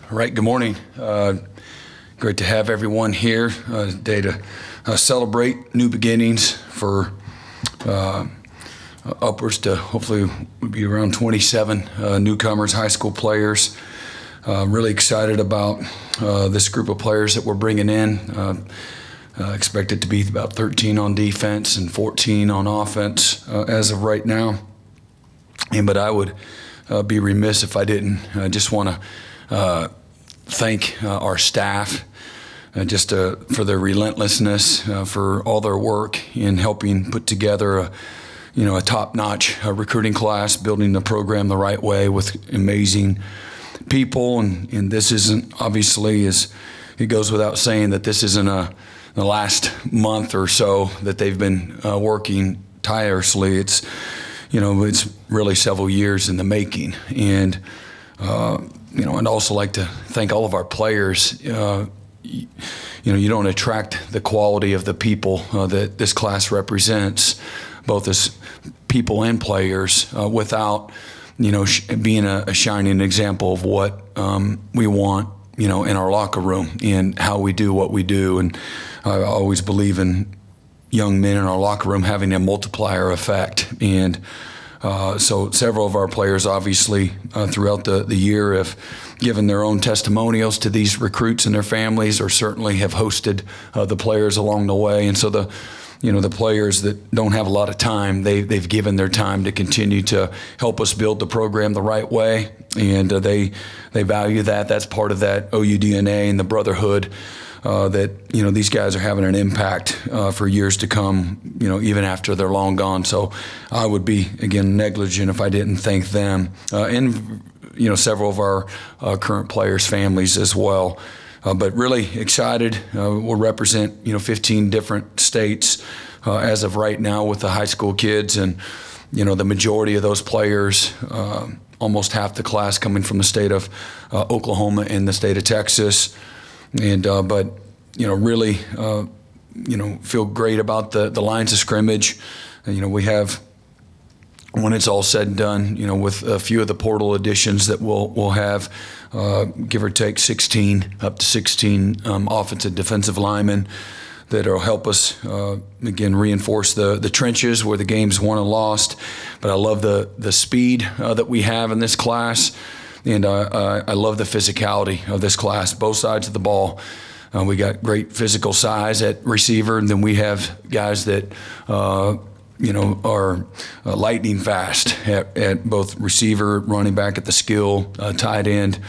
All right, good morning. Great to have everyone here. Day to celebrate new beginnings for upwards to hopefully be around 27 newcomers, high school players. Really excited about this group of players that we're bringing in. Expected to be about 13 on defense and 14 on offense as of right now. But I would be remiss if I didn't. I just want to thank our staff for their relentlessness, for all their work in helping put together a top-notch recruiting class, building the program the right way with amazing people. And this isn't, obviously, as it goes without saying, that this isn't the last month or so that they've been working tirelessly. It's really several years in the making. And I'd also like to thank all of our players. You don't attract the quality of the people that this class represents, both as people and players, without, being a shining example of what we want, in our locker room and how we do what we do. And I always believe in young men in our locker room having a multiplier effect. And so several of our players, obviously, throughout the year have given their own testimonials to these recruits and their families, or certainly have hosted the players along the way. And so the players that don't have a lot of time, they've given their time to continue to help us build the program the right way. And they value that. That's part of that OU DNA and the brotherhood. That these guys are having an impact for years to come, even after they're long gone. So I would be, again, negligent if I didn't thank them and several of our current players' families as well. But really excited. We'll represent 15 different states as of right now with the high school kids, and the majority of those players, almost half the class coming from the state of Oklahoma and the state of Texas. And but really feel great about the lines of scrimmage. We have, when it's all said and done, with a few of the portal additions that we'll have, give or take 16 up to 16 offensive defensive linemen that'll help us again reinforce the trenches where the game's won and lost. But I love the speed that we have in this class. And I love the physicality of this class, both sides of the ball. We got great physical size at receiver, and then we have guys that, are lightning fast at both receiver, running back at the skill, tight end.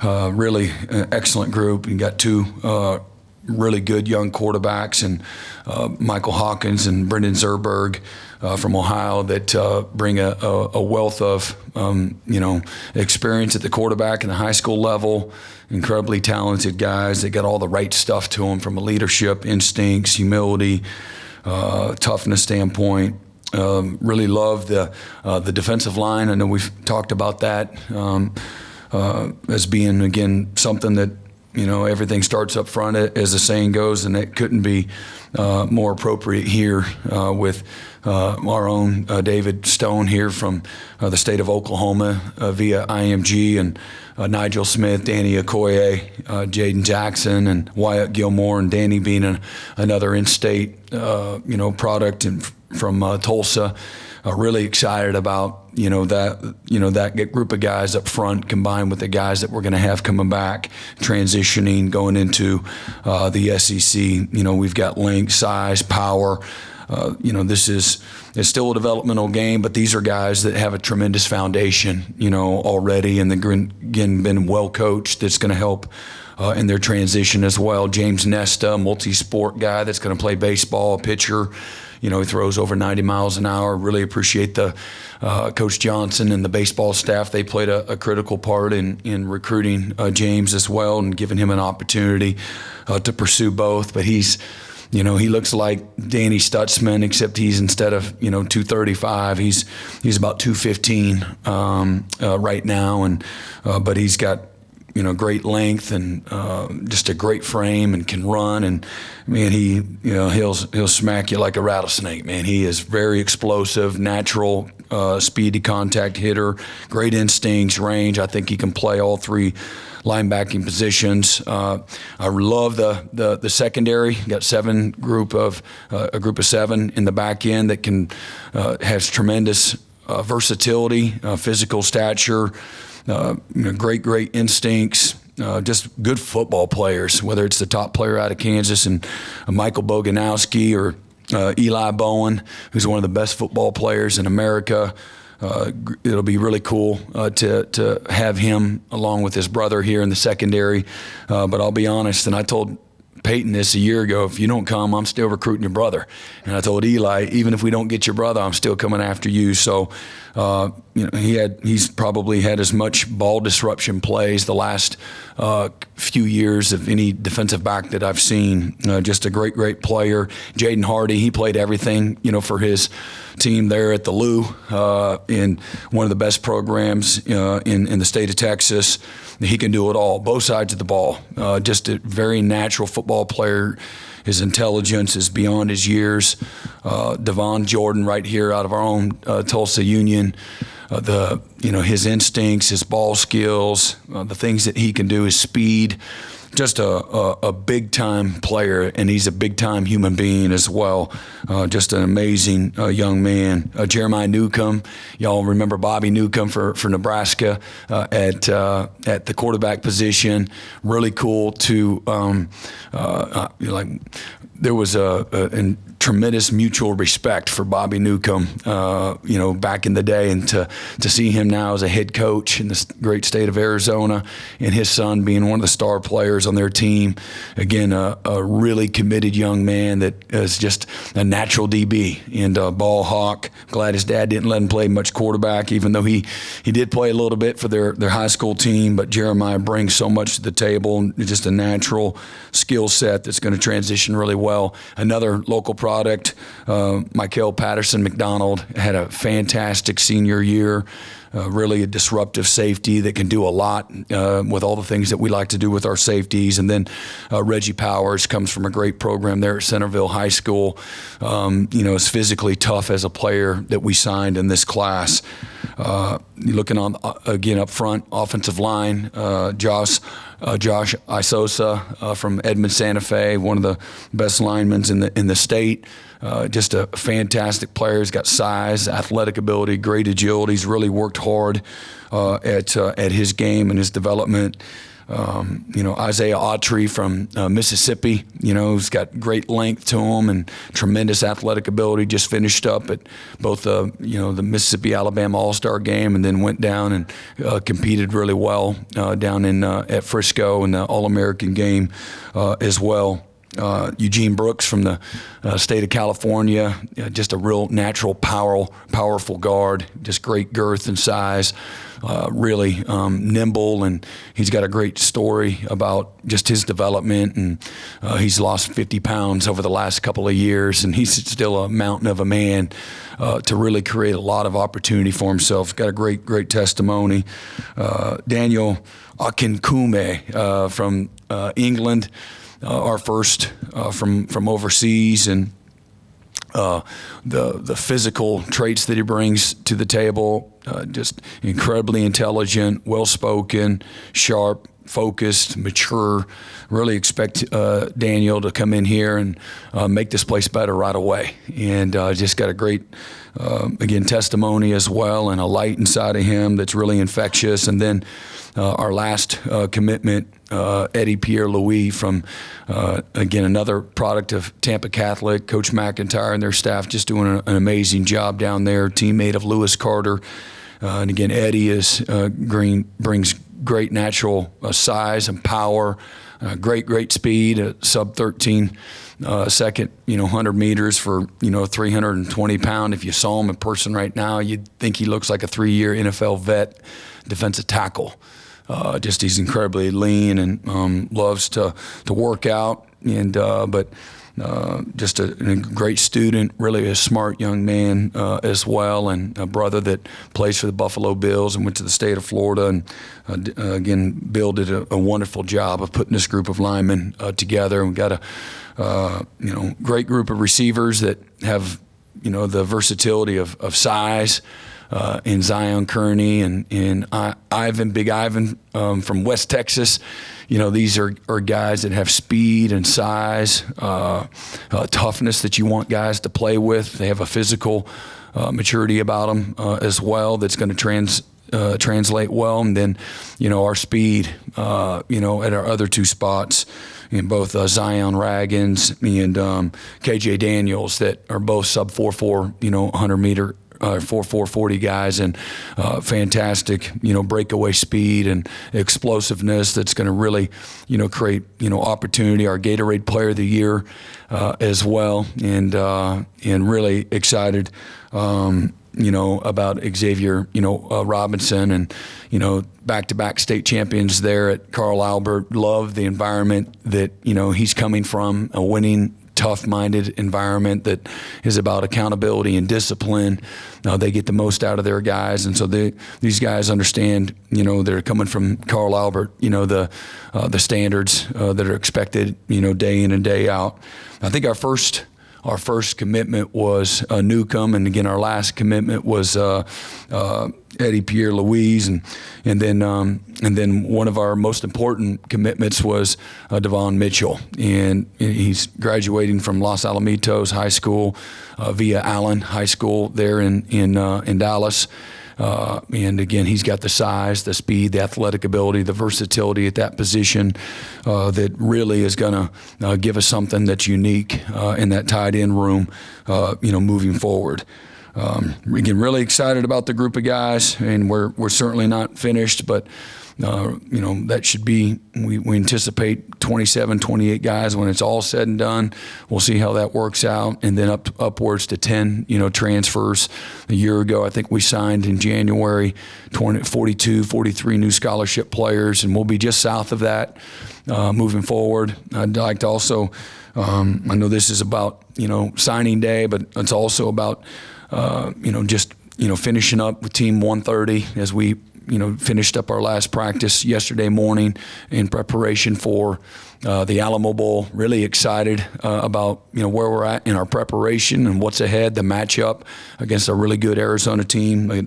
Really excellent group. You got two really good young quarterbacks, and Michael Hawkins and Brendan Zerberg from Ohio that bring a wealth of experience at the quarterback and the high school level. Incredibly talented guys. They got all the right stuff to them from a leadership, instincts, humility, toughness standpoint. Really love the defensive line. I know we've talked about that as being, again, something that everything starts up front, as the saying goes, and it couldn't be more appropriate here with our own David Stone here from the state of Oklahoma via IMG, and Nigel Smith, Danny Okoye, Jaden Jackson, and Wyatt Gilmore, and Danny being another in-state product and from Tulsa. Really excited about that group of guys up front, combined with the guys that we're going to have coming back, transitioning, going into the SEC. We've got length, size, power. It's still a developmental game, but these are guys that have a tremendous foundation, already, and again been well coached. That's going to help in their transition as well. James Nesta, multi-sport guy that's going to play baseball, a pitcher. He throws over 90 miles an hour. Really appreciate the Coach Johnson and the baseball staff. They played a critical part in recruiting James as well, and giving him an opportunity to pursue both. But he looks like Danny Stutzman, except he's, instead of 235, he's about 215 right now, and but he's got great length and just a great frame and can run. And man, he'll smack you like a rattlesnake. Man, he is very explosive, natural, speedy contact hitter, great instincts, range. I think he can play all three linebacking positions. I love the secondary. Got a group of 7 in the back end that has tremendous versatility, physical stature, great instincts. Just good football players, whether it's the top player out of Kansas and Michael Boganowski or Eli Bowen, who's one of the best football players in America. It'll be really cool to have him along with his brother here in the secondary. But I'll be honest, and I told Peyton this a year ago, if you don't come, I'm still recruiting your brother. And I told Eli, even if we don't get your brother, I'm still coming after you. So, he's probably had as much ball disruption plays the last few years of any defensive back that I've seen. Just a great player. Jaden Hardy, he played everything, for his team there at the Lou in one of the best programs in the state of Texas. He can do it all, both sides of the ball. Just a very natural football player. His intelligence is beyond his years. Devon Jordan, right here out of our own Tulsa Union. His instincts, his ball skills, the things that he can do, his speed. Just a big-time player, and he's a big-time human being as well. Just an amazing young man. Jeremiah Newcomb, y'all remember Bobby Newcomb for Nebraska at the quarterback position. Really cool to there was a tremendous mutual respect for Bobby Newcomb, back in the day, and to see him now as a head coach in this great state of Arizona, and his son being one of the star players on their team. Again, a really committed young man that is just a natural DB and a ball hawk. Glad his dad didn't let him play much quarterback, even though he did play a little bit for their high school team. But Jeremiah brings so much to the table, just a natural skill set that's going to transition really well. Another local product, Michael Patterson McDonald, had a fantastic senior year. Really a disruptive safety that can do a lot with all the things that we like to do with our safeties. And then Reggie Powers comes from a great program there at Centerville High School. Is physically tough as a player that we signed in this class. You're looking on, again, up front, offensive line, Josh Isosa from Edmond Santa Fe, one of the best linemen in the state. Just a fantastic player. He's got size, athletic ability, great agility. He's really worked hard at his game and his development. Isaiah Autry from Mississippi, who's got great length to him and tremendous athletic ability. Just finished up at both the Mississippi-Alabama All-Star game, and then went down and competed really well down at Frisco in the All-American game as well. Eugene Brooks from the state of California, just a real natural, powerful guard, just great girth and size, really nimble, and he's got a great story about just his development, and he's lost 50 pounds over the last couple of years, and he's still a mountain of a man to really create a lot of opportunity for himself. He's got a great testimony. Daniel Akinkume from England, our first from overseas, and the physical traits that he brings to the table, just incredibly intelligent, well-spoken, sharp, focused, mature. Really expect Daniel to come in here and make this place better right away. And just got a great, again, testimony as well, and a light inside of him that's really infectious. And then our last commitment, Eddie Pierre-Louis from, again, another product of Tampa Catholic, Coach McIntyre and their staff just doing an amazing job down there, teammate of Lewis Carter. And again, Eddie brings great natural size and power, great speed, sub 13 second, 100 meters for, 320 pound. If you saw him in person right now, you'd think he looks like a 3-year NFL vet defensive tackle. He's incredibly lean and loves to work out, and but just a great student, really a smart young man as well, and a brother that plays for the Buffalo Bills and went to the state of Florida. And again, Bill did a wonderful job of putting this group of linemen together. We've got a great group of receivers that have the versatility of size. In Zion Kearney and Ivan, Big Ivan from West Texas. These are guys that have speed and size, toughness that you want guys to play with. They have a physical maturity about them as well that's going to translate well. And then, our speed, at our other two spots in both Zion Raggins and KJ Daniels that are both sub 4.4, 100-meter 4.40 guys, and fantastic, breakaway speed and explosiveness that's going to really, create, opportunity. Our Gatorade Player of the Year as well, and really excited, about Xavier, Robinson, and back-to-back state champions there at Carl Albert. Love the environment that he's coming from, a winning, tough-minded environment that is about accountability and discipline. They get the most out of their guys, and so these guys understand, they're coming from Carl Albert, the standards that are expected, day in and day out. I think our first commitment was Newcomb, and again, our last commitment was Eddie Pierre Louise, and then one of our most important commitments was Devon Mitchell, and he's graduating from Los Alamitos High School via Allen High School there in Dallas. And again, he's got the size, the speed, the athletic ability, the versatility at that position that really is going to give us something that's unique in that tight end room, moving forward. Again, really excited about the group of guys, and we're certainly not finished, but that should be, we anticipate 27, 28 guys when it's all said and done. We'll see how that works out. And then upwards to 10, transfers. A year ago, I think we signed in January 42, 43 new scholarship players, and we'll be just south of that moving forward. I'd like to also, I know this is about, signing day, but it's also about, just, finishing up with Team 130 as we finished up our last practice yesterday morning in preparation for the Alamo Bowl. Really excited about where we're at in our preparation and what's ahead. The matchup against a really good Arizona team, an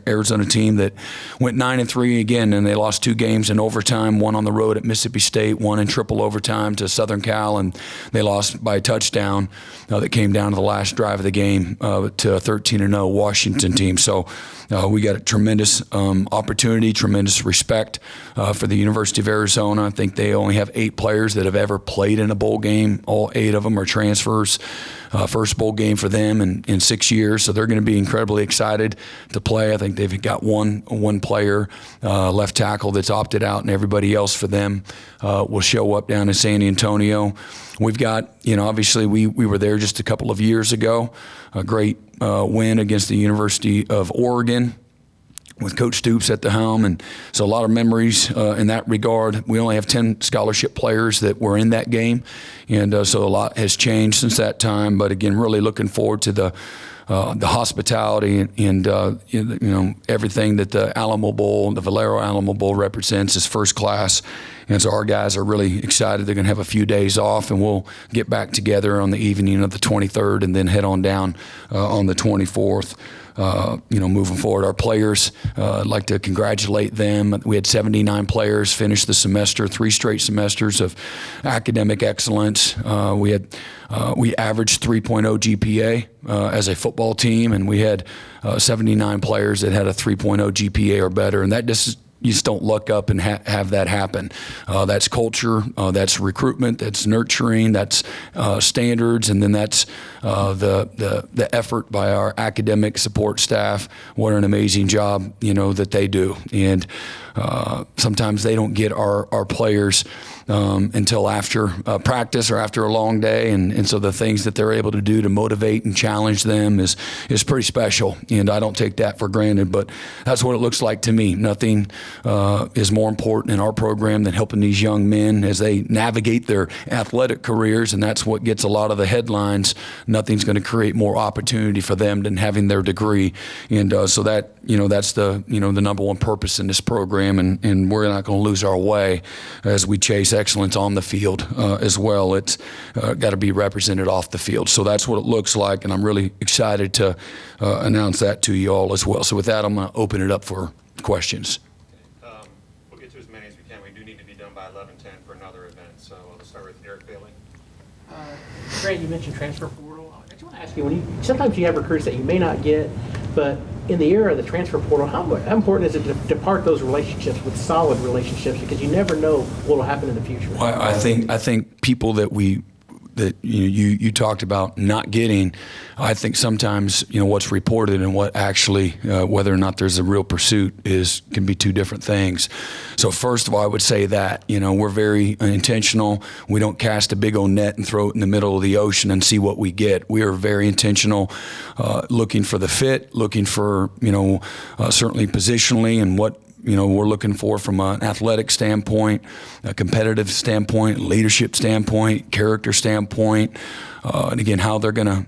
Arizona team that went 9-3 again, and they lost 2 games in overtime. One on the road at Mississippi State, one in triple overtime to Southern Cal, and they lost by a touchdown that came down to the last drive of the game to a 13-0 Washington team. So we got a tremendous opportunity, tremendous respect for the University of Arizona. I think they only have 8 players that have ever played in a bowl game. All 8 of them are transfers. First bowl game for them in 6 years, so they're going to be incredibly excited to play. I think they've got one player, left tackle, that's opted out, and everybody else for them will show up down in San Antonio. We've got, obviously we were there just a couple of years ago, a great win against the University of Oregon with Coach Stoops at the helm, and so a lot of memories in that regard. We only have 10 scholarship players that were in that game, and so a lot has changed since that time. But again, really looking forward to the hospitality and everything that the Alamo Bowl, the Valero Alamo Bowl represents is first class. And so our guys are really excited. They're going to have a few days off, and we'll get back together on the evening of the 23rd and then head on down on the 24th. Moving forward, our players, I'd like to congratulate them. We had 79 players finish the semester, 3 straight semesters of academic excellence. We averaged 3.0 GPA as a football team, and we had 79 players that had a 3.0 GPA or better, and that just you just don't look up and have that happen. That's culture, that's recruitment, that's nurturing, that's standards, and then that's the effort by our academic support staff. What an amazing job, that they do. And sometimes they don't get our players until after practice or after a long day, and so the things that they're able to do to motivate and challenge them is pretty special, and I don't take that for granted, but that's what it looks like to me. Nothing is more important in our program than helping these young men as they navigate their athletic careers, and that's what gets a lot of the headlines. Nothing's going to create more opportunity for them than having their degree, and so that that's the the number one purpose in this program, and we're not going to lose our way as we chase excellence on the field as well. It's got to be represented off the field. So that's what it looks like, and I'm really excited to announce that to you all as well. So with that, I'm going to open it up for questions. We'll get to as many as we can. We do need to be done by 11:10 for another event. So I'll start with Eric Bailey. Grant, you mentioned transfer portal. I just want to ask you, sometimes you have recruits that you may not get, but in the era of the transfer portal, how important is it to part those relationships with solid relationships, because you never know what will happen in the future? Well, I think people that you talked about not getting, I think sometimes what's reported and what actually whether or not there's a real pursuit can be two different things. So first of all, I would say that we're very intentional. We don't cast a big old net and throw it in the middle of the ocean and see what we get. We are very intentional, looking for the fit, looking for certainly positionally and what we're looking for from an athletic standpoint, a competitive standpoint, leadership standpoint, character standpoint, and again, how they're going to,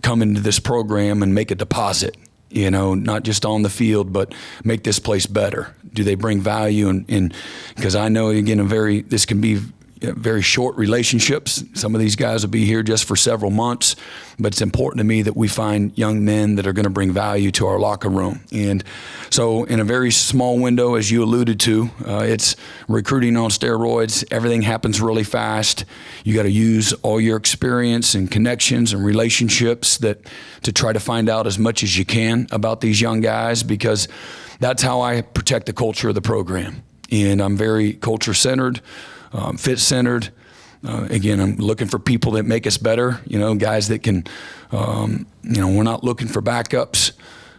come into this program and make a deposit, not just on the field, but make this place better. Do they bring value? And because I know, again, this can be very short relationships. Some of these guys will be here just for several months, but it's important to me that we find young men that are going to bring value to our locker room. And so in a very small window, as you alluded to, it's recruiting on steroids. Everything happens really fast. You got to use all your experience and connections and relationships to try to find out as much as you can about these young guys, because that's how I protect the culture of the program. And I'm very culture-centered, fit-centered. Again, I'm looking for people that make us better, guys that can, we're not looking for backups,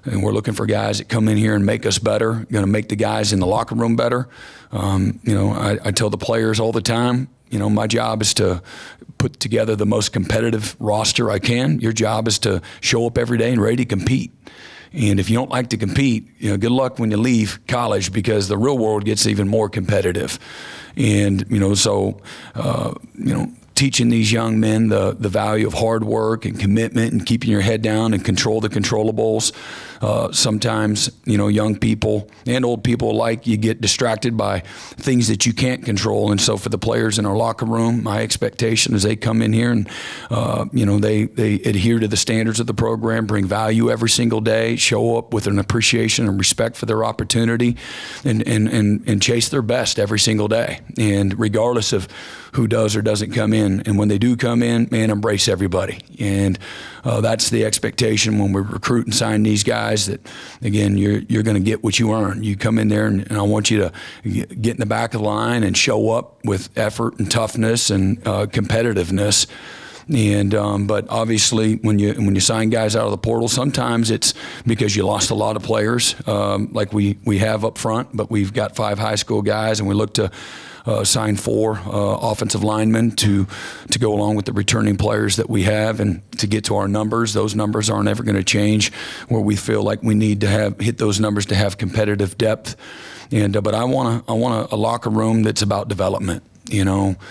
and we're looking for guys that come in here and make us better, going to make the guys in the locker room better. I tell the players all the time, my job is to put together the most competitive roster I can. Your job is to show up every day and ready to compete. And if you don't like to compete, good luck when you leave college, because the real world gets even more competitive. And, teaching these young men the value of hard work and commitment and keeping your head down and control the controllables. Sometimes, young people and old people alike, you get distracted by things that you can't control. And so for the players in our locker room, my expectation is they come in here and, they adhere to the standards of the program, bring value every single day, show up with an appreciation and respect for their opportunity, and chase their best every single day. And regardless of who does or doesn't come in, and when they do come in, man, embrace everybody. And that's the expectation when we recruit and sign these guys, that, again, you're going to get what you earn. You come in there, and I want you to get in the back of the line and show up with effort and toughness and competitiveness. And but obviously, when you sign guys out of the portal, sometimes it's because you lost a lot of players, like we have up front. But we've got 5 high school guys, and we look to sign 4 offensive linemen to go along with the returning players that we have, and to get to our numbers. Those numbers aren't ever going to change, where we feel like we need to hit those numbers to have competitive depth. And but I want a locker room that's about development. I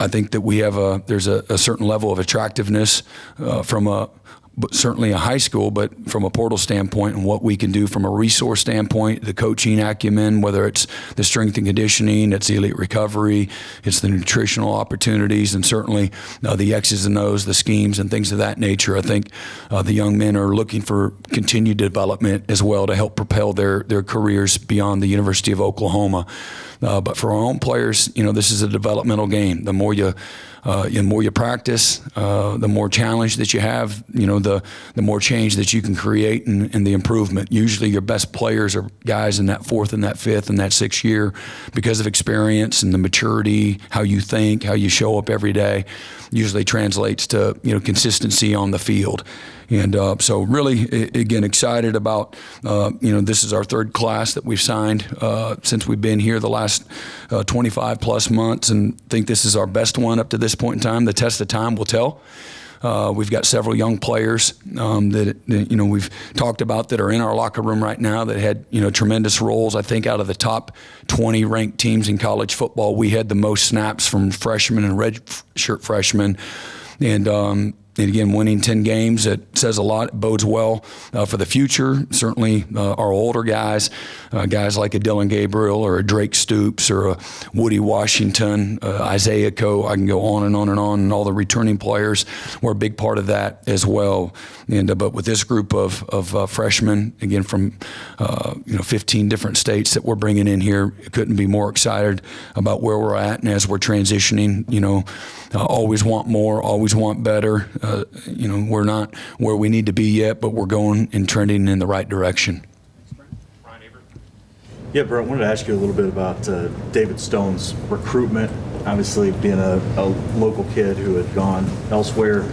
think that there's a certain level of attractiveness from certainly a high school, but from a portal standpoint, and what we can do from a resource standpoint, the coaching acumen, whether it's the strength and conditioning, it's the elite recovery, it's the nutritional opportunities, and certainly the X's and O's, the schemes and things of that nature. I think the young men are looking for continued development as well to help propel their careers beyond the University of Oklahoma. But for our own players, this is a developmental game. The more you practice, the more challenge that you have, the more change that you can create, and the improvement. Usually your best players are guys in that 4th and that 5th and that 6th year, because of experience and the maturity, how you think, how you show up every day, usually translates to, consistency on the field. And so really, again, excited about, this is our 3rd class that we've signed since we've been here the last 25 plus months, and think this is our best one up to this point in time. The test of time will tell. We've got several young players that we've talked about that are in our locker room right now that had tremendous roles. I think out of the top 20 ranked teams in college football, we had the most snaps from freshmen and redshirt freshmen. And again, winning 10 games, it says a lot. It bodes well for the future. Certainly our older guys, guys like a Dylan Gabriel or a Drake Stoops or a Woody Washington, Isaiah Coe, I can go on and on and on, and all the returning players were a big part of that as well. And but with this group of freshmen, again from 15 different states that we're bringing in here, couldn't be more excited about where we're at. And as we're transitioning, always want more, always want better. We're not where we need to be yet, but we're going and trending in the right direction. Yeah, Brent, I wanted to ask you a little bit about David Stone's recruitment. Obviously, being a local kid who had gone elsewhere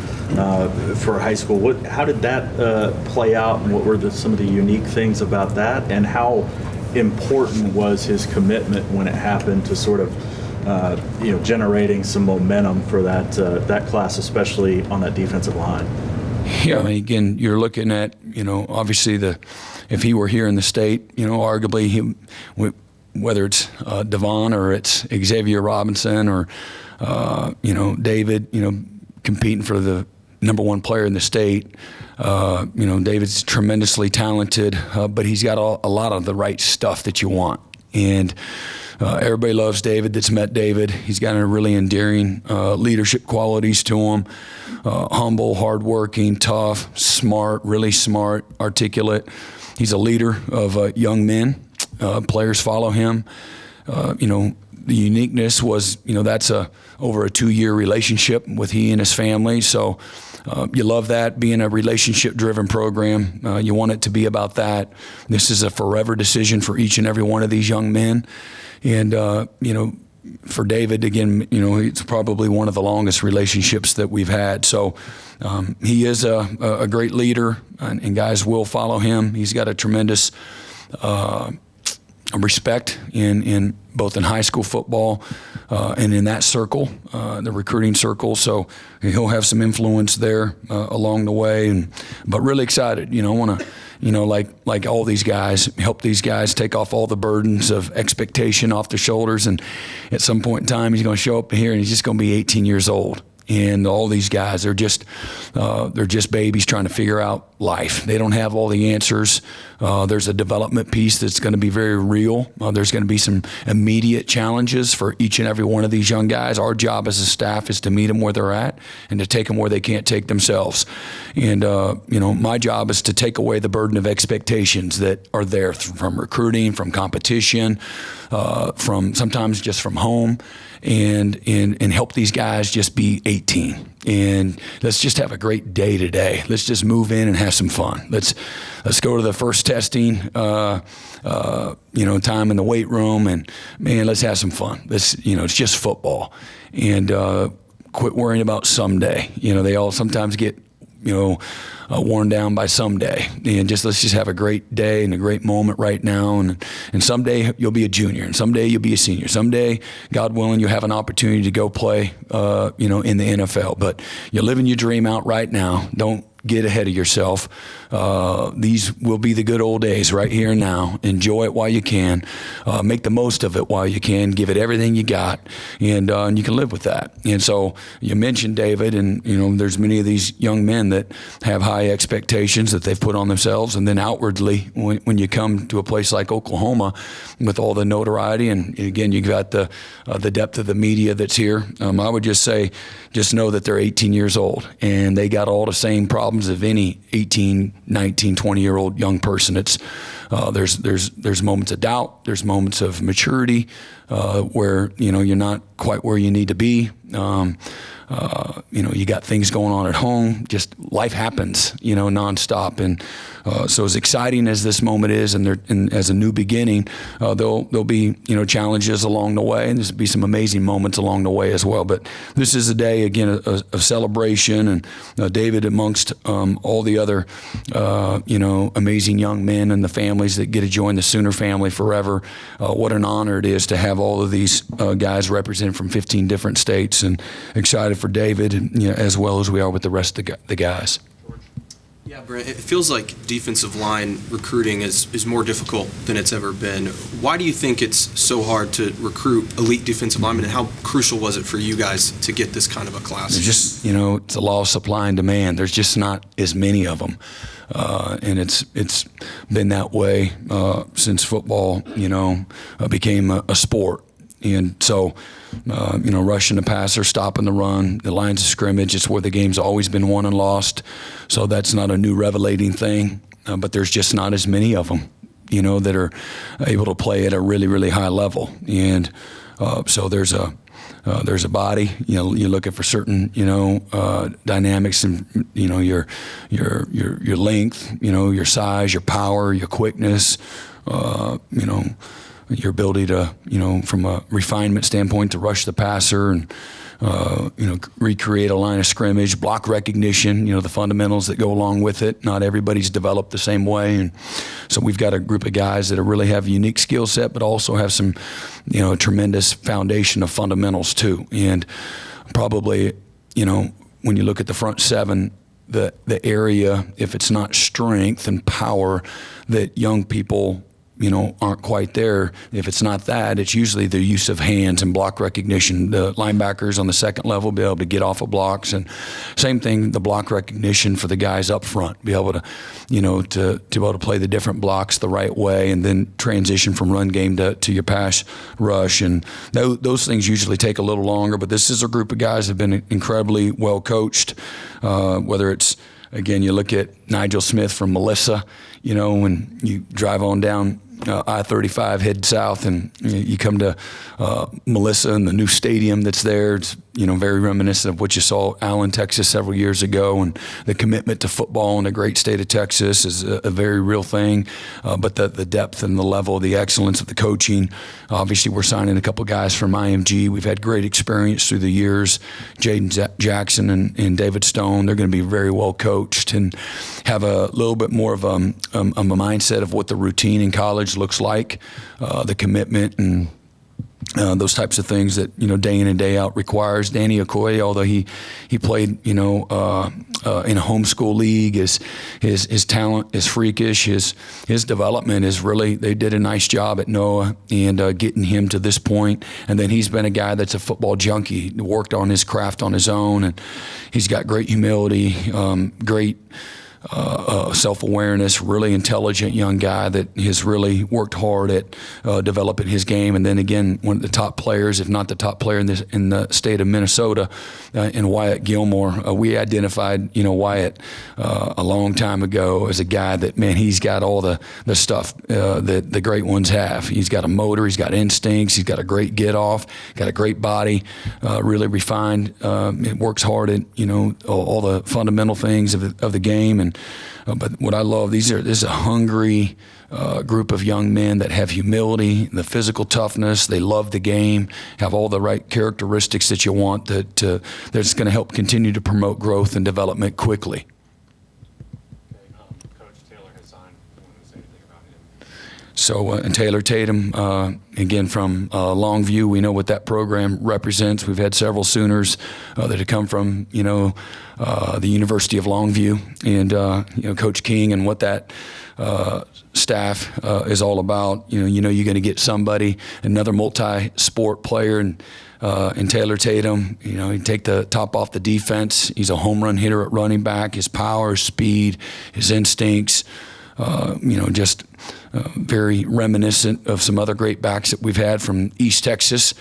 for high school, how did that play out, and what were some of the unique things about that, and how important was his commitment when it happened to sort of generating some momentum for that class, especially on that defensive line? Yeah, I mean, again, you're looking at, obviously if he were here in the state, arguably whether it's Devon or it's Xavier Robinson or, David, competing for the number one player in the state. David's tremendously talented, but he's got a lot of the right stuff that you want. And everybody loves David that's met David. He's got a really endearing leadership qualities to him. Humble, hardworking, tough, smart, really smart, articulate. He's a leader of young men. Players follow him. The uniqueness was, that's over a 2-year relationship with he and his family. So you love that, being a relationship-driven program. You want it to be about that. This is a forever decision for each and every one of these young men. And, for David, again, it's probably one of the longest relationships that we've had. So he is a great leader, and guys will follow him. He's got a tremendous respect in both in high school football and in that circle, the recruiting circle. So he'll have some influence there along the way. But really excited. I want to, like all these guys, help these guys take off all the burdens of expectation off their shoulders. And at some point in time, he's going to show up here and he's just going to be 18 years old. And all these guys are just babies trying to figure out life. They don't have all the answers. There's a development piece that's going to be very real. There's going to be some immediate challenges for each and every one of these young guys. Our job as a staff is to meet them where they're at and to take them where they can't take themselves. And, my job is to take away the burden of expectations that are there from recruiting, from competition, from sometimes just from home. And help these guys just be 18. And let's just have a great day today. Let's just move in and have some fun. Let's go to the first testing, time in the weight room, and man, let's have some fun. It's just football, and quit worrying about someday. They all sometimes get worn down by someday, and let's just have a great day and a great moment right now. And someday you'll be a junior, and someday you'll be a senior. Someday, God willing, you'll have an opportunity to go play, in the NFL. But you're living your dream out right now. Don't get ahead of yourself. These will be the good old days right here and now. Enjoy it while you can. Make the most of it while you can. Give it everything you got, and you can live with that. And so you mentioned David, and there's many of these young men that have high expectations that they've put on themselves, and then outwardly, when you come to a place like Oklahoma, with all the notoriety, and again, you got the depth of the media that's here. I would just say, just know that they're 18 years old, and they got all the same problems of any 18, 19, 20-year-old young person. It's there's moments of doubt, there's moments of maturity where you're not quite where you need to be. You got things going on at home. Just life happens, nonstop. And so as exciting as this moment is, and as a new beginning, there'll be challenges along the way, and there's be some amazing moments along the way as well. But this is a day again of celebration, and David amongst all the other amazing young men and the families that get to join the Sooner family forever. What an honor it is to have all of these guys represented from 15 different states. recruits, and excited for David, and, as well as we are with the rest of the guys. Yeah, Brent, it feels like defensive line recruiting is more difficult than it's ever been. Why do you think it's so hard to recruit elite defensive linemen, and how crucial was it for you guys to get this kind of a class? There's just, it's a law of supply and demand. There's just not as many of them. And it's been that way since football, became a sport. And so, rushing the passer, stopping the run, the lines of scrimmage, it's where the game's always been won and lost. So that's not a new revelating thing, but there's just not as many of them, that are able to play at a really, really high level. And so there's a body, you're looking for certain, dynamics and, your length, your size, your power, your quickness, your ability to, from a refinement standpoint, to rush the passer and, recreate a line of scrimmage, block recognition, the fundamentals that go along with it. Not everybody's developed the same way. And so we've got a group of guys that really have a unique skill set, but also have some, a tremendous foundation of fundamentals too. And probably, when you look at the front seven, the area, if it's not strength and power that young people aren't quite there. If it's not that, it's usually the use of hands and block recognition. The linebackers on the second level be able to get off of blocks, and same thing, the block recognition for the guys up front, be able to, to be able to play the different blocks the right way, and then transition from run game to your pass rush. And those things usually take a little longer, but this is a group of guys that have been incredibly well coached, whether it's, again, you look at Nigel Smith from Melissa, when you drive on down I-35, head south, and you come to Melissa and the new stadium that's there. It's very reminiscent of what you saw Allen, Texas several years ago, and the commitment to football in the great state of Texas is a very real thing. But the depth and the level, the excellence of the coaching. Obviously, we're signing a couple guys from IMG. We've had great experience through the years. Jaden Jackson and David Stone, they're going to be very well coached and have a little bit more of a mindset of what the routine in college looks like, the commitment and those types of things that day in and day out requires. Danny Okoye, although he played in a homeschool league, his talent is freakish. His development is really, they did a nice job at Noah and getting him to this point. And then he's been a guy that's a football junkie, worked on his craft on his own, and he's got great humility, great self-awareness, really intelligent young guy that has really worked hard at developing his game. And then again, one of the top players, if not the top player in the state of Minnesota, in Wyatt Gilmore. We identified, Wyatt a long time ago as a guy that, man, he's got all the stuff that the great ones have. He's got a motor, he's got instincts, he's got a great get-off, got a great body, really refined. It works hard at, all the fundamental things of the game. And but what I love, this is a hungry group of young men that have humility, the physical toughness. They love the game, have all the right characteristics that you want that's going to help continue to promote growth and development quickly. Coach Taylor has signed. Do you want to say anything about him? So, and Taylor Tatum, again, from Longview, we know what that program represents. We've had several Sooners that have come from, the University of Longview, and, Coach King and what that staff is all about. You're going to get somebody, another multi-sport player, and Taylor Tatum, he'd take the top off the defense. He's a home run hitter at running back. His power, his speed, his instincts, just very reminiscent of some other great backs that we've had from East Texas,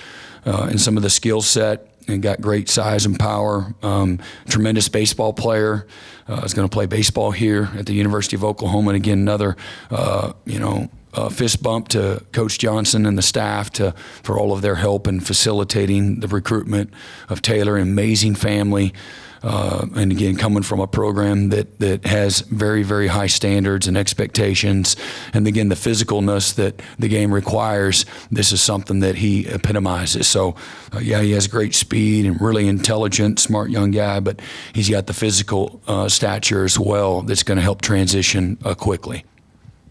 and some of the skill set, and got great size and power. Tremendous baseball player. Is going to play baseball here at the University of Oklahoma. And again, another, fist bump to Coach Johnson and the staff for all of their help in facilitating the recruitment of Taylor. Amazing family. And again, coming from a program that has very, very high standards and expectations, and again, the physicalness that the game requires, this is something that he epitomizes. So, he has great speed and really intelligent, smart young guy, but he's got the physical stature as well that's going to help transition quickly.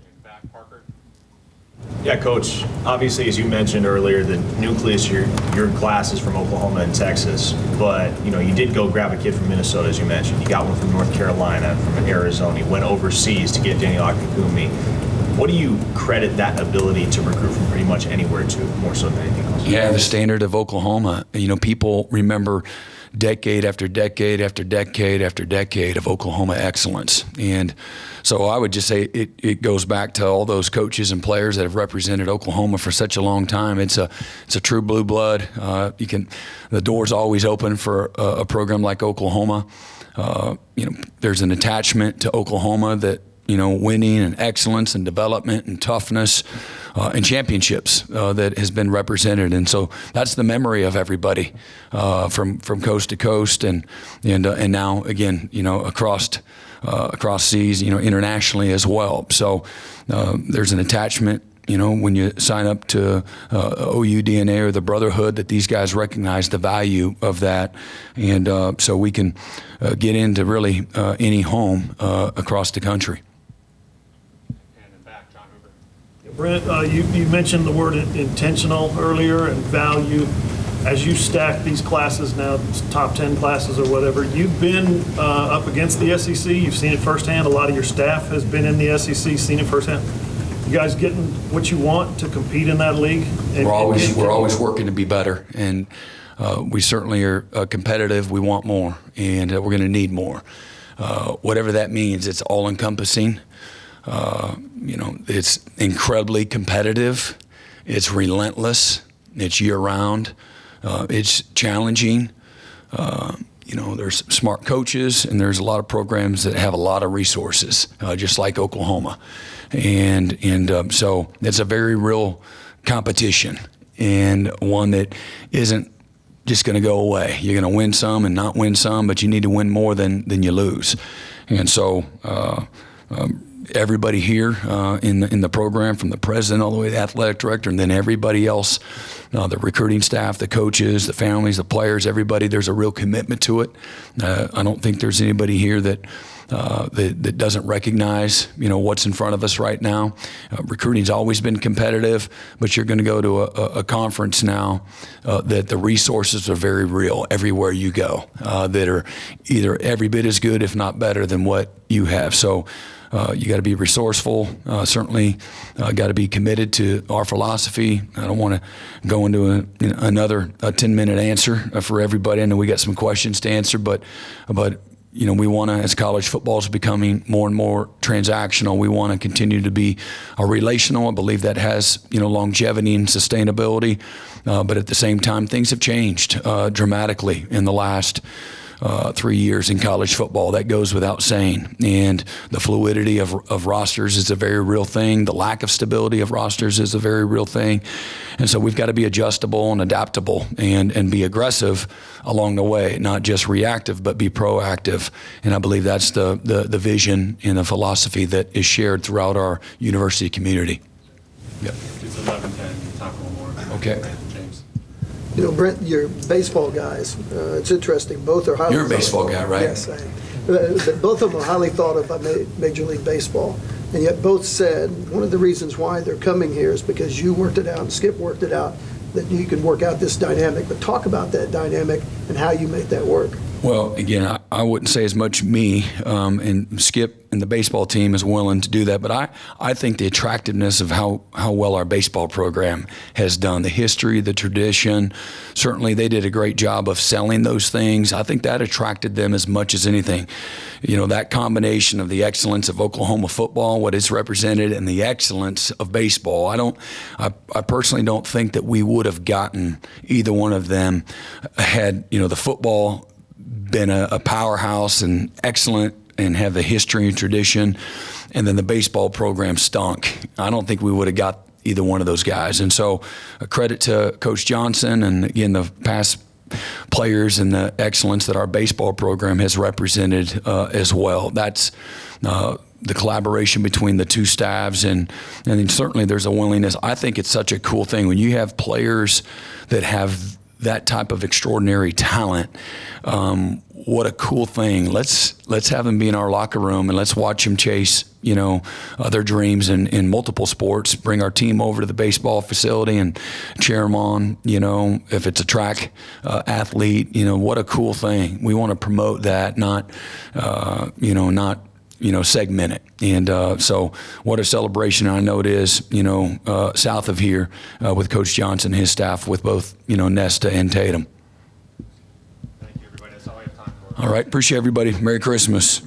And back Parker. Yeah, Coach, obviously, as you mentioned earlier, the nucleus, your class is from Oklahoma and Texas, but, you did go grab a kid from Minnesota, as you mentioned. You got one from North Carolina, from Arizona. You went overseas to get Daniel Akakumi. What do you credit that ability to recruit from pretty much anywhere to, more so than anything else? Yeah, the standard of Oklahoma. People remember decade after decade after decade after decade of Oklahoma excellence. And so I would just say it goes back to all those coaches and players that have represented Oklahoma for such a long time. It's a true blue blood. The door's always open for a program like Oklahoma. There's an attachment to Oklahoma that winning and excellence and development and toughness and championships that has been represented. And so that's the memory of everybody from coast to coast and now again, across seas, internationally as well. So there's an attachment, when you sign up to OU DNA or the Brotherhood, that these guys recognize the value of that. And so we can get into really any home across the country. Brent, you mentioned the word intentional earlier and value. As you stack these classes now, top 10 classes or whatever, you've been up against the SEC. You've seen it firsthand. A lot of your staff has been in the SEC, seen it firsthand. You guys getting what you want to compete in that league? We're always working to be better, and we certainly are competitive. We want more, and we're going to need more. Whatever that means, it's all-encompassing. It's incredibly competitive. It's relentless. It's year-round. It's challenging. There's smart coaches, and there's a lot of programs that have a lot of resources, just like Oklahoma. And so it's a very real competition, and one that isn't just going to go away. You're going to win some and not win some, but you need to win more than you lose. And so everybody here in the program, from the president all the way to the athletic director, and then everybody else, the recruiting staff, the coaches, the families, the players, everybody, there's a real commitment to it. I don't think there's anybody here that doesn't recognize, what's in front of us right now. Recruiting's always been competitive, but you're going to go to a conference now that the resources are very real everywhere you go, that are either every bit as good, if not better, than what you have. So you got to be resourceful. Certainly, got to be committed to our philosophy. I don't want to go into another 10-minute answer for everybody. I know we got some questions to answer, but we want to, as college football is becoming more and more transactional, we want to continue to be relational. I believe that has, longevity and sustainability. But at the same time, things have changed dramatically in the last 3 years in college football. That goes without saying. And the fluidity of rosters is a very real thing. The lack of stability of rosters is a very real thing. And so we've got to be adjustable and adaptable and be aggressive along the way, not just reactive, but be proactive. And I believe that's the vision and the philosophy that is shared throughout our university community. Yep. It's 11:10. Talk a little more. Okay. James. Brent, you're baseball guys. It's interesting. Both are highly. You're a baseball guy, right? Yes, I am. But both of them are highly thought of by Major League Baseball. And yet both said one of the reasons why they're coming here is because you worked it out and Skip worked it out, that you could work out this dynamic. But talk about that dynamic and how you made that work. Well, again, I wouldn't say as much me and Skip and the baseball team is willing to do that, but I think the attractiveness of how well our baseball program has done, the history, the tradition, certainly they did a great job of selling those things. I think that attracted them as much as anything. That combination of the excellence of Oklahoma football, what it's represented, and the excellence of baseball. I personally don't think that we would have gotten either one of them had, the football been a powerhouse and excellent and have the history and tradition, and then the baseball program stunk. I don't think we would have got either one of those guys. And so a credit to Coach Johnson and, again, the past players and the excellence that our baseball program has represented as well. That's the collaboration between the two staffs, and then certainly there's a willingness. I think it's such a cool thing when you have players that have that type of extraordinary talent. What a cool thing. Let's have them be in our locker room and let's watch them chase, their dreams in multiple sports, bring our team over to the baseball facility and cheer them on. If it's a track athlete, what a cool thing. We want to promote that, not segment it. And so what a celebration. I know it is, south of here with Coach Johnson and his staff with both, Nesta and Tatum. Thank you, everybody. That's all we have time for. All right. Appreciate everybody. Merry Christmas.